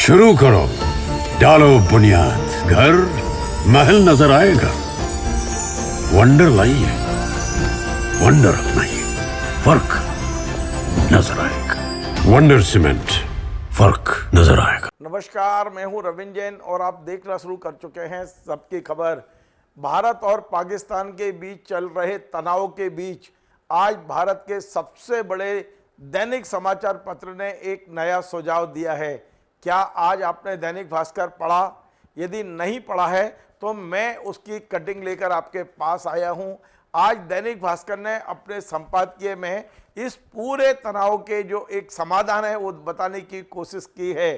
शुरू करो, डालो बुनियाद, घर महल नजर आएगा। वंडर लाइए, वंडर अपनाइए, फर्क नजर आएगा। वंडर सीमेंट, फर्क नजर आएगा। नमस्कार, मैं हूं रविंद्र जैन और आप देखना शुरू कर चुके हैं सबकी खबर। भारत और पाकिस्तान के बीच चल रहे तनाव के बीच आज भारत के सबसे बड़े दैनिक समाचार पत्र ने एक नया सुझाव दिया है। क्या आज आपने दैनिक भास्कर पढ़ा? यदि नहीं पढ़ा है तो मैं उसकी कटिंग लेकर आपके पास आया हूं। आज दैनिक भास्कर ने अपने संपादकीय में इस पूरे तनाव के जो एक समाधान है वो बताने की कोशिश की है।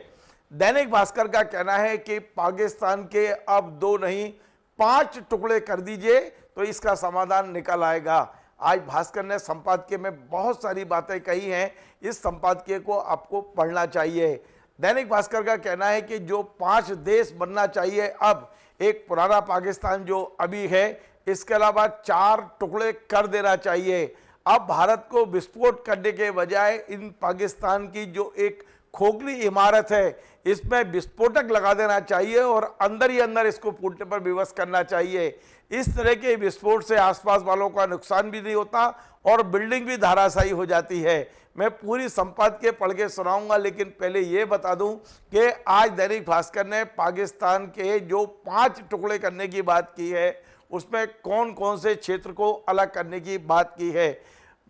दैनिक भास्कर का कहना है कि पाकिस्तान के अब 2 नहीं 5 टुकड़े कर दीजिए तो इसका समाधान निकल आएगा। आज भास्कर ने संपादकीय में बहुत सारी बातें कही हैं, इस संपादकीय को आपको पढ़ना चाहिए। दैनिक भास्कर का कहना है कि जो 5 देश बनना चाहिए, अब एक पुराना पाकिस्तान जो अभी है, इसके अलावा 4 टुकड़े कर देना चाहिए। अब भारत को विस्फोट करने के बजाय इन पाकिस्तान की जो एक खोखली इमारत है इसमें विस्फोटक लगा देना चाहिए और अंदर ही अंदर इसको फूटने पर विवश करना चाहिए। इस तरह के विस्फोट से आसपास वालों का नुकसान भी नहीं होता और बिल्डिंग भी धराशायी हो जाती है। मैं पूरी संपादकीय पढ़ के सुनाऊंगा, लेकिन पहले ये बता दूं कि आज दैनिक भास्कर ने पाकिस्तान के जो 5 टुकड़े करने की बात की है उसमें कौन कौन से क्षेत्र को अलग करने की बात की है।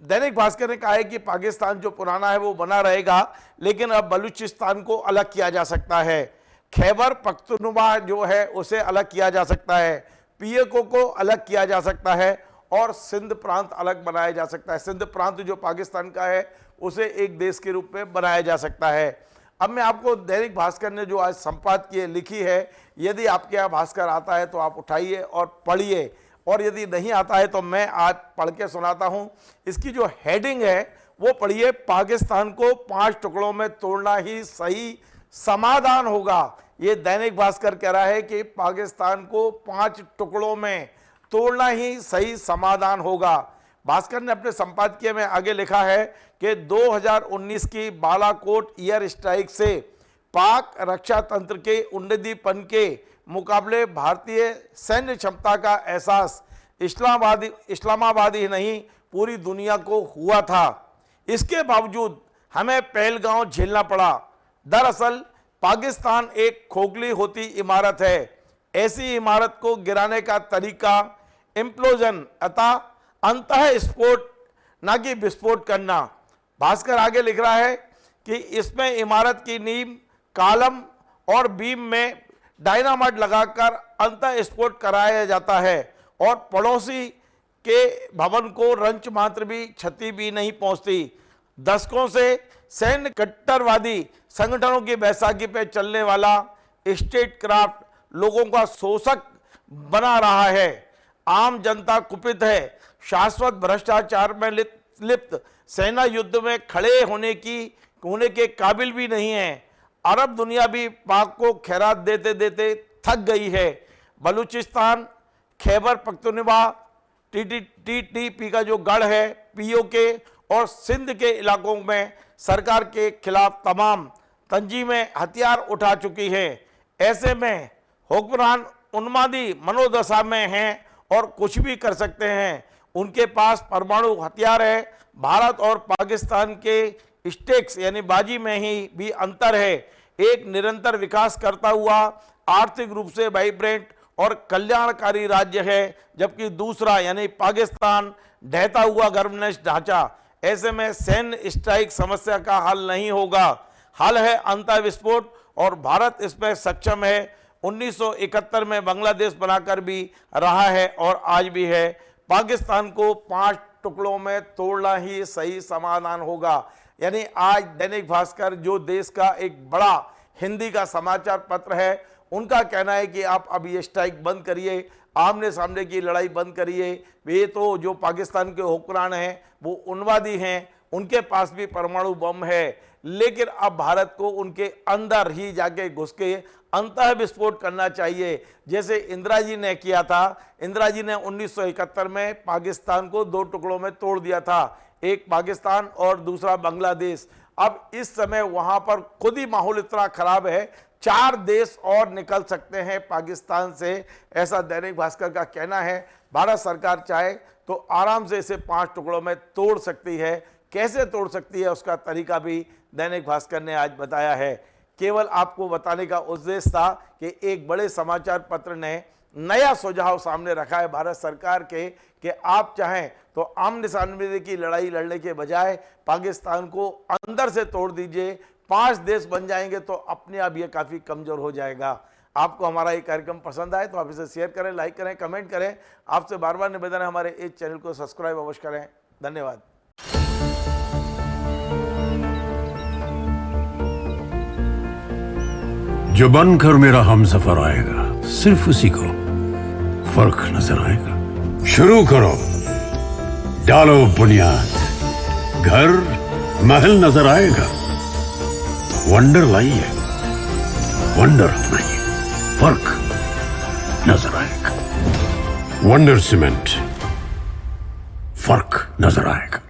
दैनिक भास्कर ने कहा है कि पाकिस्तान जो पुराना है वो बना रहेगा, लेकिन अब बलूचिस्तान को अलग किया जा सकता है, खैबर पख्तूनख्वा जो है उसे अलग किया जा सकता है, पीओके को अलग किया जा सकता है और सिंध प्रांत अलग बनाया जा सकता है। सिंध प्रांत जो पाकिस्तान का है उसे एक देश के रूप में बनाया जा सकता है। अब मैं आपको दैनिक भास्कर ने जो आज संपादकीय लिखी है, यदि आपके यहाँ भास्कर आता है तो आप उठाइए और पढ़िए, और यदि नहीं आता है तो मैं आज पढ़ के सुनाता हूँ। इसकी जो हेडिंग है वो पढ़िए, पाकिस्तान को 5 टुकड़ों में तोड़ना ही सही समाधान होगा। ये दैनिक भास्कर कह रहा है कि पाकिस्तान को 5 टुकड़ों में तोड़ना ही सही समाधान होगा। भास्कर ने अपने संपादकीय में आगे लिखा है कि 2019 की बालाकोट एयर स्ट्राइक से पाक रक्षा तंत्र के उन्नतिपन के मुकाबले भारतीय सैन्य क्षमता का एहसास इस्लामाबाद ही नहीं पूरी दुनिया को हुआ था। इसके बावजूद हमें पहलगांव झेलना पड़ा। दरअसल पाकिस्तान एक खोखली होती इमारत है। ऐसी इमारत को गिराने का तरीका इम्प्लोजन अतः अंतः स्फोट, ना कि विस्फोट करना। भास्कर आगे लिख रहा है कि इसमें इमारत की नींव, कॉलम और बीम में डायनामाइट लगाकर अंतः स्फोट कराया जाता है और पड़ोसी के भवन को रंच मात्र भी क्षति भी नहीं पहुंचती। दशकों से सैन्य कट्टरवादी संगठनों की बैसाखी पे चलने वाला स्टेट क्राफ्ट लोगों का शोषक बना रहा है। आम जनता कुपित है, शाश्वत भ्रष्टाचार में लिप्त सेना युद्ध में खड़े होने के काबिल भी नहीं है। अरब दुनिया भी पाक को खैरात देते देते थक गई है। बलूचिस्तान, खैबर पख्तूनख्वा, टीटीपी का जो गढ़ है, पीओके और सिंध के इलाकों में सरकार के खिलाफ तमाम तंजीमें हथियार उठा चुकी है। ऐसे में हुक्मरान उन्मादी मनोदशा में हैं और कुछ भी कर सकते हैं। उनके पास परमाणु हथियार है। भारत और पाकिस्तान के स्टेक्स यानी बाजी में ही भी अंतर है। एक निरंतर विकास करता हुआ आर्थिक रूप से वाइब्रेंट और कल्याणकारी राज्य है, जबकि दूसरा यानी पाकिस्तान ढहता हुआ गर्मनेश ढांचा। ऐसे में सैन्य स्ट्राइक समस्या का हल नहीं होगा, हल है अंतः विस्फोट और भारत इसमें सक्षम है। 1971 में बांग्लादेश बनाकर भी रहा है और आज भी है। पाकिस्तान को 5 टुकड़ों में तोड़ना ही सही समाधान होगा। यानी आज दैनिक भास्कर जो देश का एक बड़ा हिंदी का समाचार पत्र है, उनका कहना है कि आप अब ये स्ट्राइक बंद करिए, आमने सामने की लड़ाई बंद करिए। वे तो जो पाकिस्तान के हुक्मरान हैं वो उन्मादी हैं, उनके पास भी परमाणु बम है, लेकिन अब भारत को उनके अंदर ही जाके घुस के अंतः विस्फोट करना चाहिए, जैसे इंदिरा जी ने किया था। इंदिरा जी ने 1971 में पाकिस्तान को 2 टुकड़ों में तोड़ दिया था, एक पाकिस्तान और दूसरा बांग्लादेश। अब इस समय वहां पर खुद ही माहौल इतना खराब है, 4 देश और निकल सकते हैं पाकिस्तान से, ऐसा दैनिक भास्कर का कहना है। भारत सरकार चाहे तो आराम से इसे 5 टुकड़ों में तोड़ सकती है। कैसे तोड़ सकती है उसका तरीका भी दैनिक भास्कर ने आज बताया है। केवल आपको बताने का उद्देश्य था कि एक बड़े समाचार पत्र ने नया सुझाव सामने रखा है भारत सरकार के कि आप चाहें तो आमने सामने की लड़ाई लड़ने के बजाय पाकिस्तान को अंदर से तोड़ दीजिए। 5 देश बन जाएंगे तो अपने आप ये काफ़ी कमज़ोर हो जाएगा। आपको हमारा ये कार्यक्रम पसंद आए तो आप इसे शेयर करें, लाइक करें, कमेंट करें। आपसे बार बार निवेदन है हमारे इस चैनल को सब्सक्राइब अवश्य करें। धन्यवाद। जो बनकर मेरा हमसफर आएगा सिर्फ उसी को फर्क नजर आएगा। शुरू करो, डालो बुनियाद, घर महल नजर आएगा। वंडर लाइए, वंडर अपनाइए, फर्क नजर आएगा। वंडर सीमेंट, फर्क नजर आएगा।